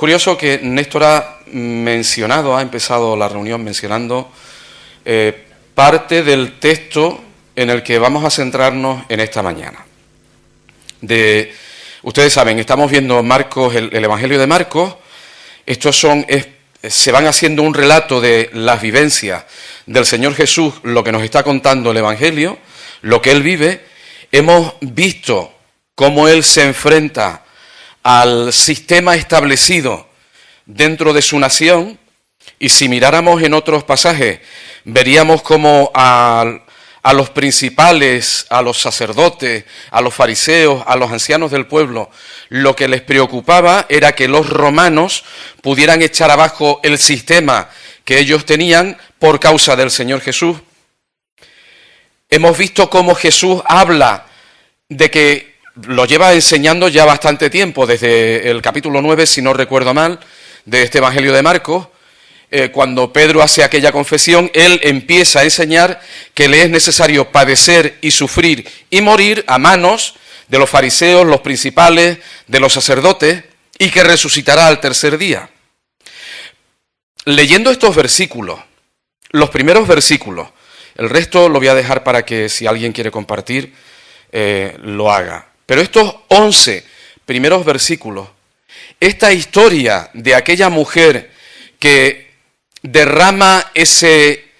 Curioso que Néstor ha empezado la reunión mencionando parte del texto en el que vamos a centrarnos en esta mañana. Ustedes saben, estamos viendo Marcos, el Evangelio de Marcos. Se van haciendo un relato de las vivencias del Señor Jesús, lo que nos está contando el Evangelio, lo que Él vive. Hemos visto cómo Él se enfrenta al sistema establecido dentro de su nación, y si miráramos en otros pasajes, veríamos cómo a los principales, a los sacerdotes, a los fariseos, a los ancianos del pueblo, lo que les preocupaba era que los romanos pudieran echar abajo el sistema que ellos tenían por causa del Señor Jesús. Hemos visto cómo Jesús habla de que lo lleva enseñando ya bastante tiempo, desde el capítulo 9, si no recuerdo mal, de este Evangelio de Marcos. Cuando Pedro hace aquella confesión, él empieza a enseñar que le es necesario padecer y sufrir y morir a manos de los fariseos, los principales, de los sacerdotes, y que resucitará al tercer día. Leyendo estos versículos, los primeros versículos, el resto lo voy a dejar para que si alguien quiere compartir, lo haga. Pero estos 11 primeros versículos, esta historia de aquella mujer que derrama ese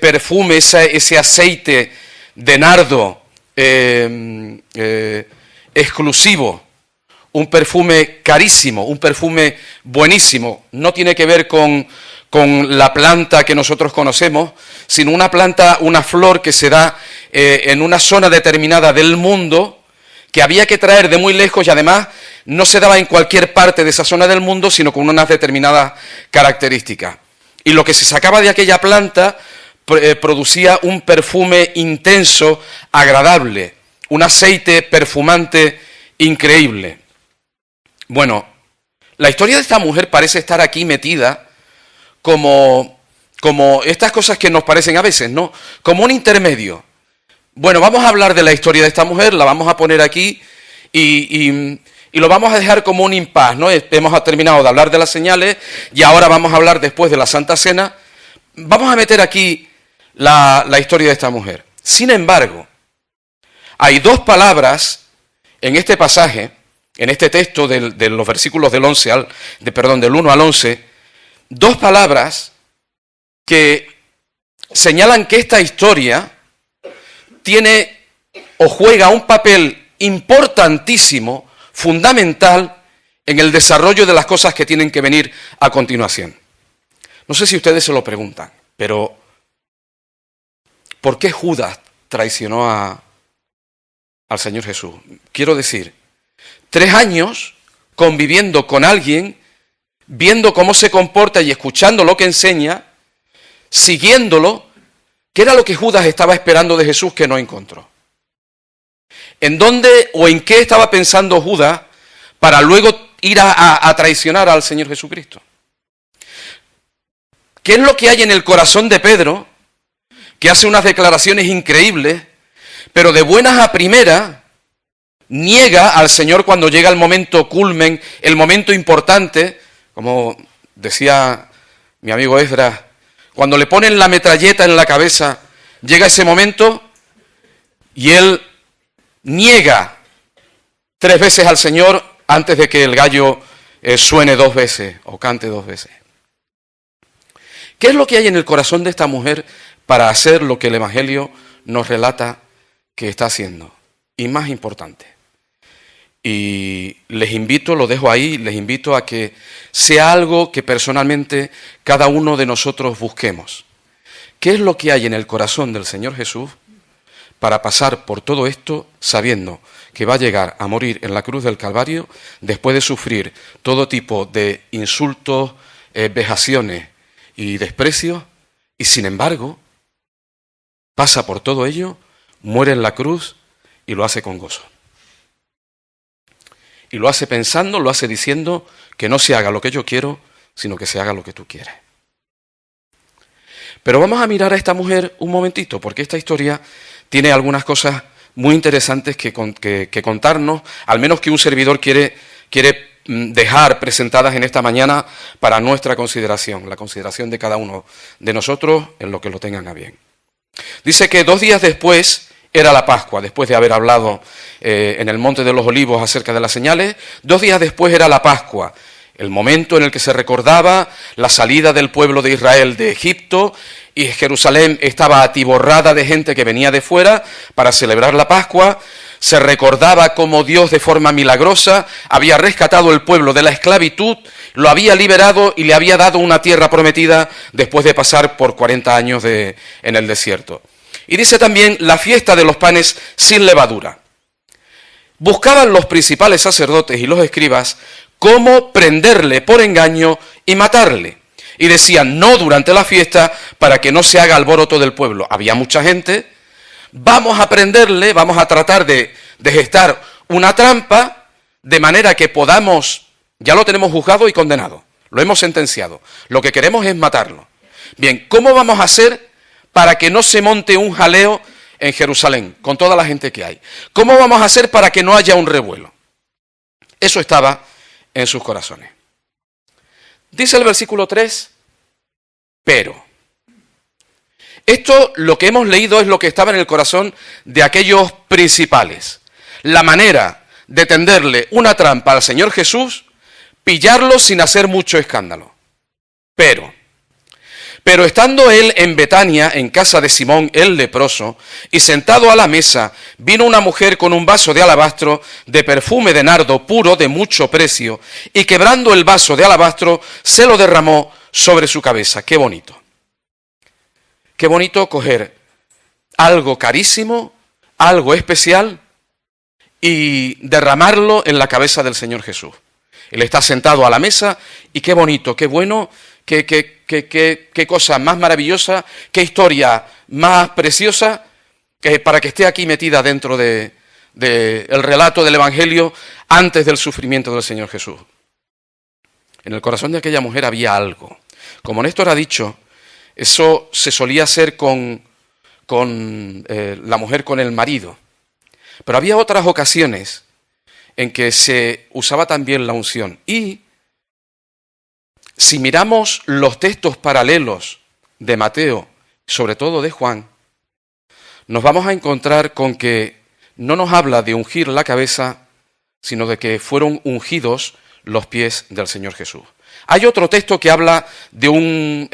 perfume, ese aceite de nardo exclusivo, un perfume carísimo, un perfume buenísimo. No tiene que ver con la planta que nosotros conocemos, sino una flor que se da en una zona determinada del mundo, que había que traer de muy lejos, y además no se daba en cualquier parte de esa zona del mundo, sino con unas determinadas características. Y lo que se sacaba de aquella planta producía un perfume intenso, agradable, un aceite perfumante increíble. Bueno, la historia de esta mujer parece estar aquí metida como estas cosas que nos parecen a veces, ¿no? Como un intermedio. Bueno, vamos a hablar de la historia de esta mujer, la vamos a poner aquí y lo vamos a dejar como un impas, ¿no? Hemos terminado de hablar de las señales y ahora vamos a hablar después de la Santa Cena. Vamos a meter aquí la historia de esta mujer. Sin embargo, hay dos palabras en este pasaje, en este texto de los versículos del 1 al 11, dos palabras que señalan que esta historia tiene o juega un papel importantísimo, fundamental, en el desarrollo de las cosas que tienen que venir a continuación. No sé si ustedes se lo preguntan, pero ¿por qué Judas traicionó al Señor Jesús? Quiero decir, 3 años conviviendo con alguien, viendo cómo se comporta y escuchando lo que enseña, siguiéndolo. ¿Qué era lo que Judas estaba esperando de Jesús que no encontró? ¿En dónde o en qué estaba pensando Judas para luego ir a traicionar al Señor Jesucristo? ¿Qué es lo que hay en el corazón de Pedro, que hace unas declaraciones increíbles, pero de buenas a primeras niega al Señor cuando llega el momento culmen, el momento importante, como decía mi amigo Esdras, cuando le ponen la metralleta en la cabeza, llega ese momento y él niega 3 veces al Señor antes de que el gallo suene 2 veces o cante 2 veces. ¿Qué es lo que hay en el corazón de esta mujer para hacer lo que el Evangelio nos relata que está haciendo? Y más importante, y les invito, lo dejo ahí, les invito a que sea algo que personalmente cada uno de nosotros busquemos. ¿Qué es lo que hay en el corazón del Señor Jesús para pasar por todo esto sabiendo que va a llegar a morir en la cruz del Calvario después de sufrir todo tipo de insultos, vejaciones y desprecios, y sin embargo pasa por todo ello, muere en la cruz y lo hace con gozo? Y lo hace pensando, lo hace diciendo que no se haga lo que yo quiero, sino que se haga lo que tú quieres. Pero vamos a mirar a esta mujer un momentito, porque esta historia tiene algunas cosas muy interesantes que contarnos, al menos que un servidor quiere dejar presentadas en esta mañana para nuestra consideración, la consideración de cada uno de nosotros en lo que lo tengan a bien. Dice que 2 días después era la Pascua, después de haber hablado en el Monte de los Olivos acerca de las señales. 2 días después era la Pascua, el momento en el que se recordaba la salida del pueblo de Israel de Egipto, y Jerusalén estaba atiborrada de gente que venía de fuera para celebrar la Pascua. Se recordaba cómo Dios de forma milagrosa había rescatado el pueblo de la esclavitud, lo había liberado y le había dado una tierra prometida después de pasar por 40 años en el desierto. Y dice también la fiesta de los panes sin levadura. Buscaban los principales sacerdotes y los escribas cómo prenderle por engaño y matarle. Y decían, no durante la fiesta, para que no se haga alboroto del pueblo. Había mucha gente, vamos a prenderle, vamos a tratar de gestar una trampa, de manera que podamos, ya lo tenemos juzgado y condenado, lo hemos sentenciado, lo que queremos es matarlo. Bien, ¿cómo vamos a hacer para que no se monte un jaleo en Jerusalén, con toda la gente que hay? ¿Cómo vamos a hacer para que no haya un revuelo? Eso estaba en sus corazones. Dice el versículo 3, pero. Esto, lo que hemos leído, es lo que estaba en el corazón de aquellos principales. La manera de tenderle una trampa al Señor Jesús, pillarlo sin hacer mucho escándalo. Pero estando él en Betania, en casa de Simón el leproso, y sentado a la mesa, vino una mujer con un vaso de alabastro de perfume de nardo puro de mucho precio, y quebrando el vaso de alabastro, se lo derramó sobre su cabeza. ¡Qué bonito! Qué bonito coger algo carísimo, algo especial, y derramarlo en la cabeza del Señor Jesús. Él está sentado a la mesa, y qué bonito, qué bueno, qué cosa más maravillosa, qué historia más preciosa, para que esté aquí metida dentro del relato del Evangelio antes del sufrimiento del Señor Jesús. En el corazón de aquella mujer había algo. Como Néstor ha dicho, eso se solía hacer con la mujer con el marido. Pero había otras ocasiones en que se usaba también la unción. Y si miramos los textos paralelos de Mateo, sobre todo de Juan, nos vamos a encontrar con que no nos habla de ungir la cabeza, sino de que fueron ungidos los pies del Señor Jesús. Hay otro texto que habla de un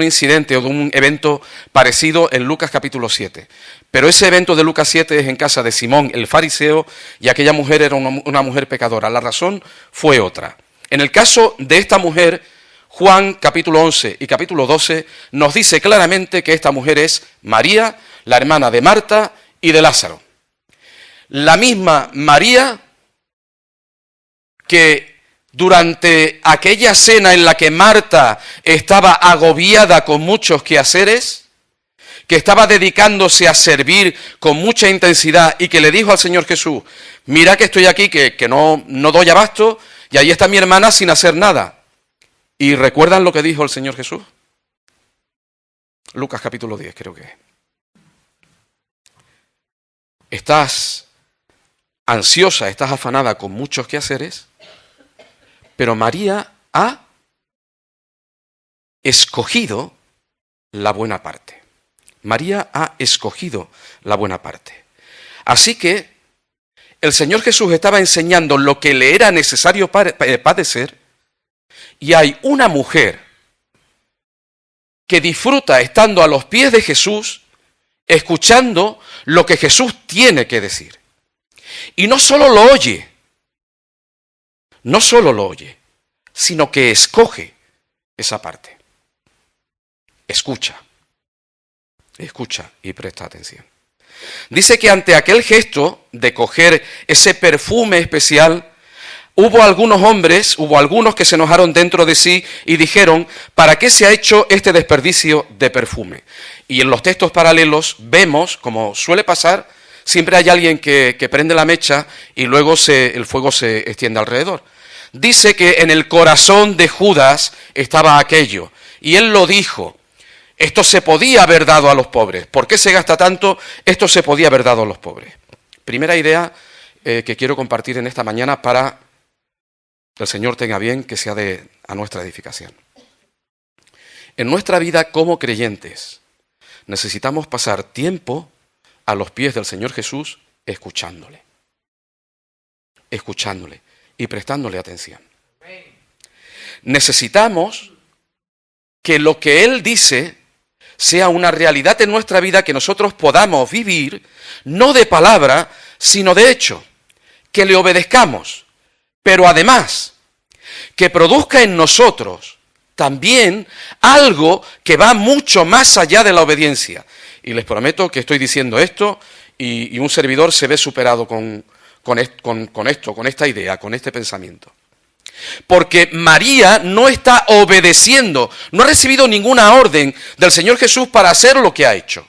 incidente o de un evento parecido en Lucas capítulo 7. Pero ese evento de Lucas 7 es en casa de Simón el fariseo, y aquella mujer era una mujer pecadora. La razón fue otra. En el caso de esta mujer, Juan capítulo 11 y capítulo 12 nos dice claramente que esta mujer es María, la hermana de Marta y de Lázaro. La misma María que durante aquella cena en la que Marta estaba agobiada con muchos quehaceres, que estaba dedicándose a servir con mucha intensidad y que le dijo al Señor Jesús, mira que estoy aquí, que no doy abasto, y ahí está mi hermana sin hacer nada. ¿Y recuerdan lo que dijo el Señor Jesús? Lucas capítulo 10 creo que es. Estás ansiosa, estás afanada con muchos quehaceres, pero María ha escogido la buena parte. María ha escogido la buena parte. Así que el Señor Jesús estaba enseñando lo que le era necesario padecer, y hay una mujer que disfruta estando a los pies de Jesús, escuchando lo que Jesús tiene que decir. Y no solo lo oye, sino que escoge esa parte. Escucha y presta atención. Dice que ante aquel gesto de coger ese perfume especial, hubo algunos que se enojaron dentro de sí y dijeron, ¿para qué se ha hecho este desperdicio de perfume? Y en los textos paralelos vemos, como suele pasar, siempre hay alguien que prende la mecha y luego el fuego se extiende alrededor. Dice que en el corazón de Judas estaba aquello, y él lo dijo, esto se podía haber dado a los pobres. ¿Por qué se gasta tanto? Esto se podía haber dado a los pobres. Primera idea que quiero compartir en esta mañana para el Señor tenga bien que sea a nuestra edificación. En nuestra vida como creyentes necesitamos pasar tiempo a los pies del Señor Jesús escuchándole y prestándole atención. Necesitamos que lo que Él dice sea una realidad en nuestra vida que nosotros podamos vivir, no de palabra, sino de hecho, que le obedezcamos, pero además que produzca en nosotros también algo que va mucho más allá de la obediencia. Y les prometo que estoy diciendo esto y un servidor se ve superado con esto, con esta idea, con este pensamiento. Porque María no está obedeciendo, no ha recibido ninguna orden del Señor Jesús para hacer lo que ha hecho.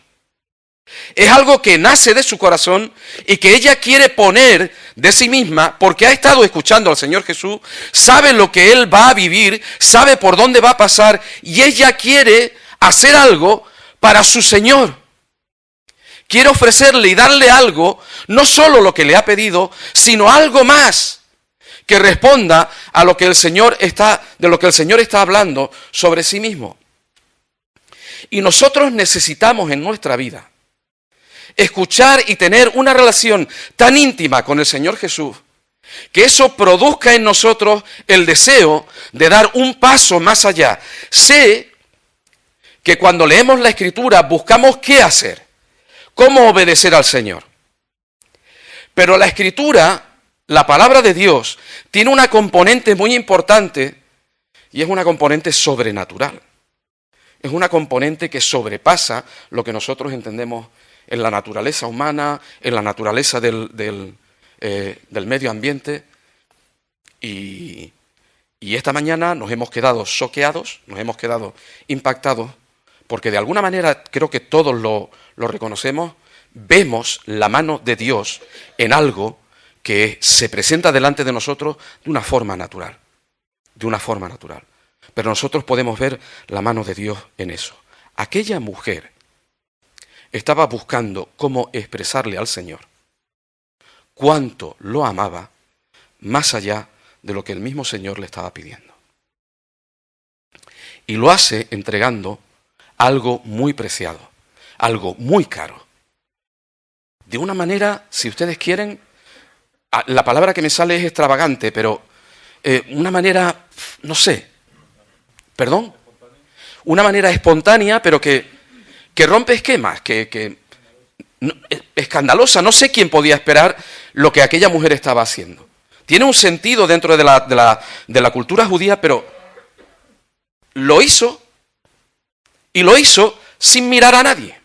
Es algo que nace de su corazón y que ella quiere poner de sí misma porque ha estado escuchando al Señor Jesús, sabe lo que Él va a vivir, sabe por dónde va a pasar y ella quiere hacer algo para su Señor. Quiere ofrecerle y darle algo, no solo lo que le ha pedido, sino algo más que responda a lo que de lo que el Señor está hablando sobre sí mismo. Y nosotros necesitamos en nuestra vida escuchar y tener una relación tan íntima con el Señor Jesús, que eso produzca en nosotros el deseo de dar un paso más allá. Sé que cuando leemos la Escritura buscamos qué hacer, cómo obedecer al Señor. Pero la Escritura, la palabra de Dios, tiene una componente muy importante y es una componente sobrenatural. Es una componente que sobrepasa lo que nosotros entendemos en la naturaleza humana, en la naturaleza del medio ambiente. Y esta mañana nos hemos quedado choqueados, nos hemos quedado impactados, porque de alguna manera creo que todos lo reconocemos, vemos la mano de Dios en algo que se presenta delante de nosotros de una forma natural, Pero nosotros podemos ver la mano de Dios en eso. Aquella mujer estaba buscando cómo expresarle al Señor cuánto lo amaba, más allá de lo que el mismo Señor le estaba pidiendo. Y lo hace entregando algo muy preciado, algo muy caro. De una manera, si ustedes quieren, la palabra que me sale es extravagante, pero una manera, no sé, ¿perdón? Una manera espontánea, pero que rompe esquemas, escandalosa. No sé quién podía esperar lo que aquella mujer estaba haciendo. Tiene un sentido dentro de la cultura judía, pero lo hizo, y lo hizo sin mirar a nadie.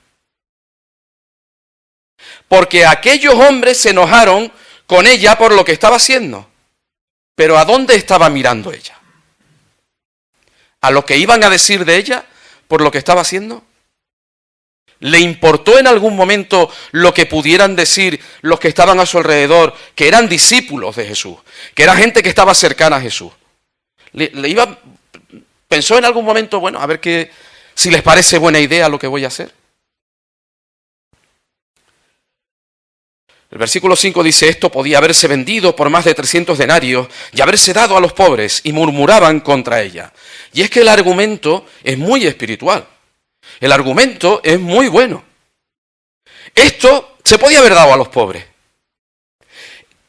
Porque aquellos hombres se enojaron con ella por lo que estaba haciendo. Pero ¿a dónde estaba mirando ella? ¿A lo que iban a decir de ella por lo que estaba haciendo? ¿Le importó en algún momento lo que pudieran decir los que estaban a su alrededor, que eran discípulos de Jesús, que era gente que estaba cercana a Jesús? ¿Pensó en algún momento, bueno, a ver si les parece buena idea lo que voy a hacer? El versículo 5 dice, esto podía haberse vendido por más de 300 denarios y haberse dado a los pobres, y murmuraban contra ella. Y es que el argumento es muy espiritual. El argumento es muy bueno. Esto se podía haber dado a los pobres.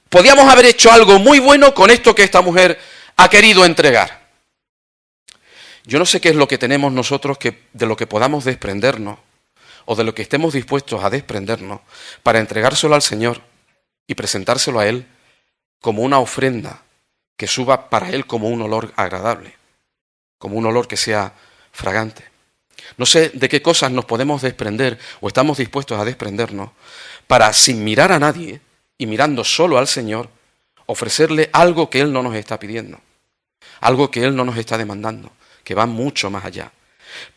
Podíamos haber hecho algo muy bueno con esto que esta mujer ha querido entregar. Yo no sé qué es lo que tenemos nosotros de lo que podamos desprendernos, o de lo que estemos dispuestos a desprendernos para entregárselo al Señor y presentárselo a Él como una ofrenda que suba para Él como un olor agradable, como un olor que sea fragante. No sé de qué cosas nos podemos desprender o estamos dispuestos a desprendernos para, sin mirar a nadie y mirando solo al Señor, ofrecerle algo que Él no nos está pidiendo, algo que Él no nos está demandando, que va mucho más allá.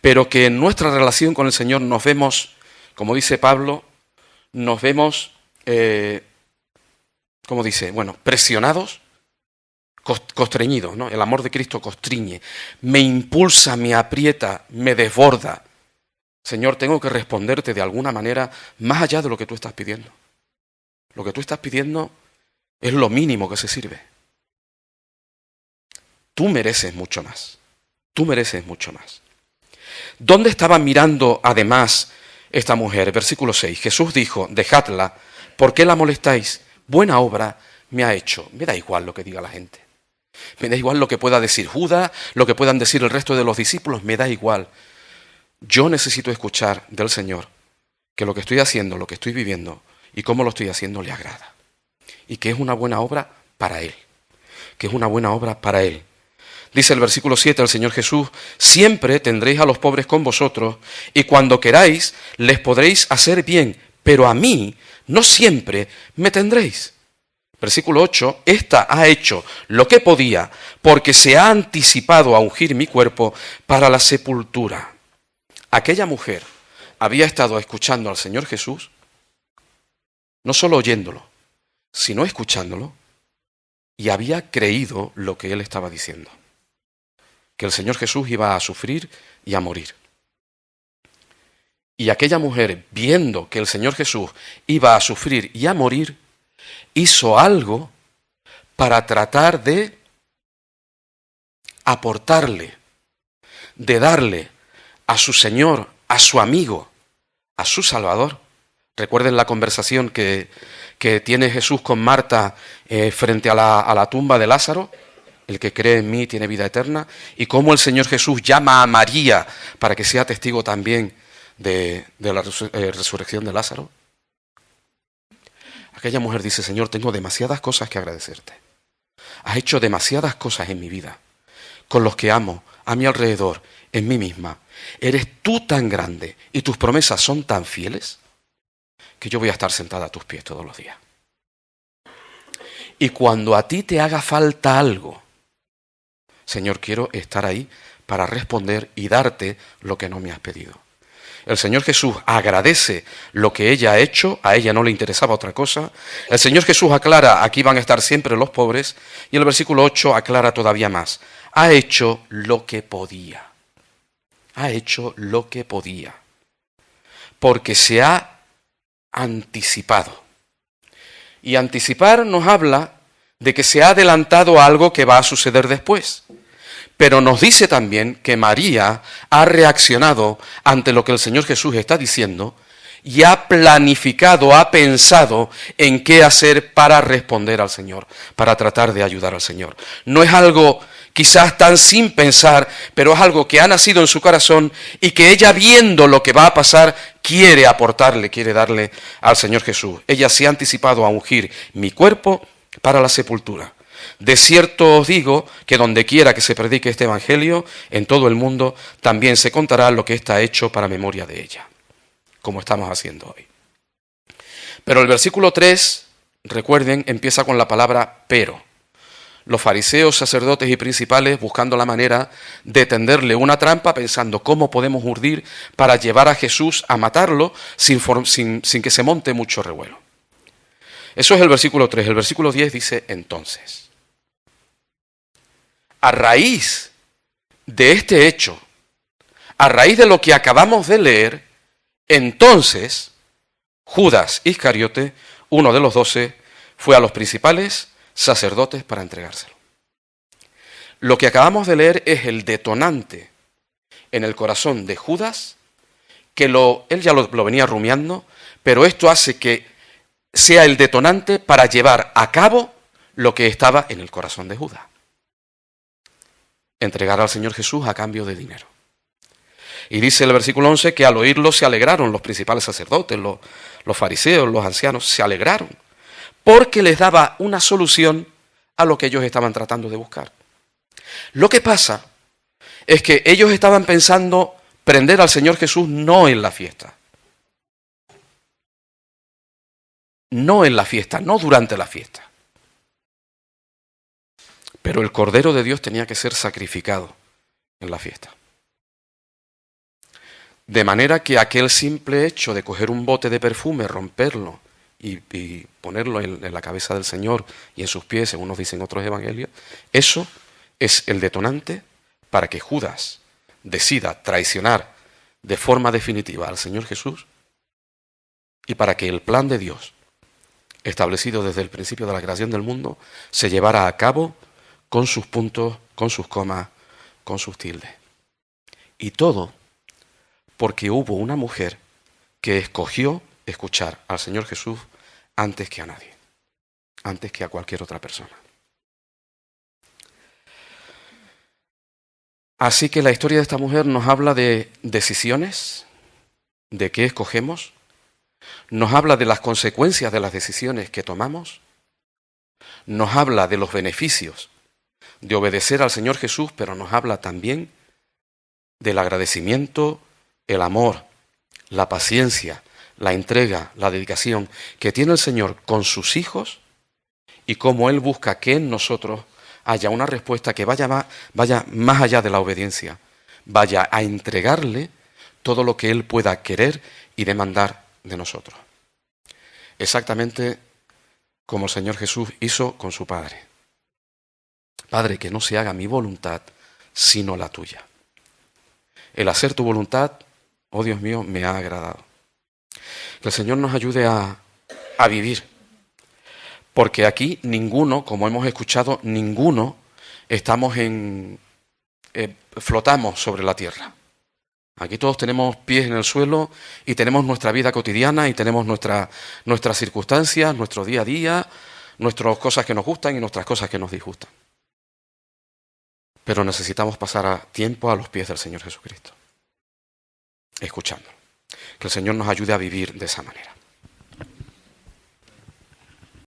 Pero que en nuestra relación con el Señor nos vemos, como dice Pablo, nos vemos, ¿cómo dice? Bueno, presionados, constreñidos, ¿no? El amor de Cristo constriñe, me impulsa, me aprieta, me desborda. Señor, tengo que responderte de alguna manera más allá de lo que tú estás pidiendo. Lo que tú estás pidiendo es lo mínimo que se sirve. tú mereces mucho más. Tú mereces mucho más. ¿Dónde estaba mirando además esta mujer? Versículo 6. Jesús dijo, dejadla, ¿por qué la molestáis? Buena obra me ha hecho. Me da igual lo que diga la gente. Me da igual lo que pueda decir Judas, lo que puedan decir el resto de los discípulos, me da igual. Yo necesito escuchar del Señor que lo que estoy haciendo, lo que estoy viviendo y cómo lo estoy haciendo le agrada. Y que es una buena obra para Él. Que es una buena obra para Él. Dice el versículo 7 el Señor Jesús, siempre tendréis a los pobres con vosotros y cuando queráis les podréis hacer bien, pero a mí no siempre me tendréis. Versículo 8, esta ha hecho lo que podía porque se ha anticipado a ungir mi cuerpo para la sepultura. Aquella mujer había estado escuchando al Señor Jesús, no solo oyéndolo, sino escuchándolo, y había creído lo que él estaba diciendo. Que el Señor Jesús iba a sufrir y a morir. Y aquella mujer, viendo que el Señor Jesús iba a sufrir y a morir, hizo algo para tratar de aportarle, de darle a su Señor, a su amigo, a su Salvador. Recuerden la conversación que tiene Jesús con Marta frente a la tumba de Lázaro. El que cree en mí tiene vida eterna. Y cómo el Señor Jesús llama a María para que sea testigo también de la resurrección de Lázaro. Aquella mujer dice, Señor, tengo demasiadas cosas que agradecerte. Has hecho demasiadas cosas en mi vida, con los que amo, a mi alrededor, en mí misma. Eres tú tan grande y tus promesas son tan fieles que yo voy a estar sentada a tus pies todos los días. Y cuando a ti te haga falta algo, Señor, quiero estar ahí para responder y darte lo que no me has pedido. El Señor Jesús agradece lo que ella ha hecho, a ella no le interesaba otra cosa. El Señor Jesús aclara, aquí van a estar siempre los pobres, y el versículo 8 aclara todavía más. Ha hecho lo que podía. Ha hecho lo que podía. Porque se ha anticipado. Y anticipar nos habla de que se ha adelantado a algo que va a suceder después. Pero nos dice también que María ha reaccionado ante lo que el Señor Jesús está diciendo y ha planificado, ha pensado en qué hacer para responder al Señor, para tratar de ayudar al Señor. No es algo quizás tan sin pensar, pero es algo que ha nacido en su corazón y que ella, viendo lo que va a pasar, quiere aportarle, quiere darle al Señor Jesús. Ella se ha anticipado a ungir mi cuerpo para la sepultura. De cierto os digo que donde quiera que se predique este evangelio, en todo el mundo, también se contará lo que está hecho para memoria de ella, como estamos haciendo hoy. Pero el versículo 3, recuerden, empieza con la palabra pero. Los fariseos, sacerdotes y principales buscando la manera de tenderle una trampa, pensando cómo podemos urdir para llevar a Jesús a matarlo sin que se monte mucho revuelo. Eso es el versículo 3. El versículo 10 dice entonces. A raíz de este hecho, a raíz de lo que acabamos de leer, entonces Judas Iscariote, uno de los 12, fue a los principales sacerdotes para entregárselo. Lo que acabamos de leer es el detonante en el corazón de Judas, que él ya lo venía rumiando, pero esto hace que sea el detonante para llevar a cabo lo que estaba en el corazón de Judas. Entregar al Señor Jesús a cambio de dinero. Y dice el versículo 11 que al oírlo se alegraron los principales sacerdotes, los fariseos, los ancianos, se alegraron, porque les daba una solución a lo que ellos estaban tratando de buscar. Lo que pasa es que ellos estaban pensando prender al Señor Jesús no en la fiesta. No en la fiesta, no durante la fiesta. Pero el Cordero de Dios tenía que ser sacrificado en la fiesta. De manera que aquel simple hecho de coger un bote de perfume, romperlo y ponerlo en la cabeza del Señor y en sus pies, según nos dicen otros evangelios, eso es el detonante para que Judas decida traicionar de forma definitiva al Señor Jesús y para que el plan de Dios, establecido desde el principio de la creación del mundo, se llevara a cabo con sus puntos con sus comas, con sus tildes. Y todo porque hubo una mujer que escogió escuchar al Señor Jesús antes que a nadie, antes que a cualquier otra persona. Así que la historia de esta mujer nos habla de decisiones, de qué escogemos, nos habla de las consecuencias de las decisiones que tomamos, nos habla de los beneficios de obedecer al Señor Jesús, pero nos habla también del agradecimiento, el amor, la paciencia, la entrega, la dedicación que tiene el Señor con sus hijos y cómo Él busca que en nosotros haya una respuesta que vaya más allá de la obediencia, vaya a entregarle todo lo que Él pueda querer y demandar de nosotros. Exactamente como el Señor Jesús hizo con su Padre. Padre, que no se haga mi voluntad, sino la tuya. El hacer tu voluntad, oh Dios mío, me ha agradado. Que el Señor nos ayude a vivir. Porque aquí ninguno, como hemos escuchado, ninguno estamos flotamos sobre la tierra. Aquí todos tenemos pies en el suelo y tenemos nuestra vida cotidiana y tenemos nuestras circunstancias, nuestro día a día, nuestras cosas que nos gustan y nuestras cosas que nos disgustan. Pero necesitamos pasar tiempo a los pies del Señor Jesucristo, escuchándolo. Que el Señor nos ayude a vivir de esa manera.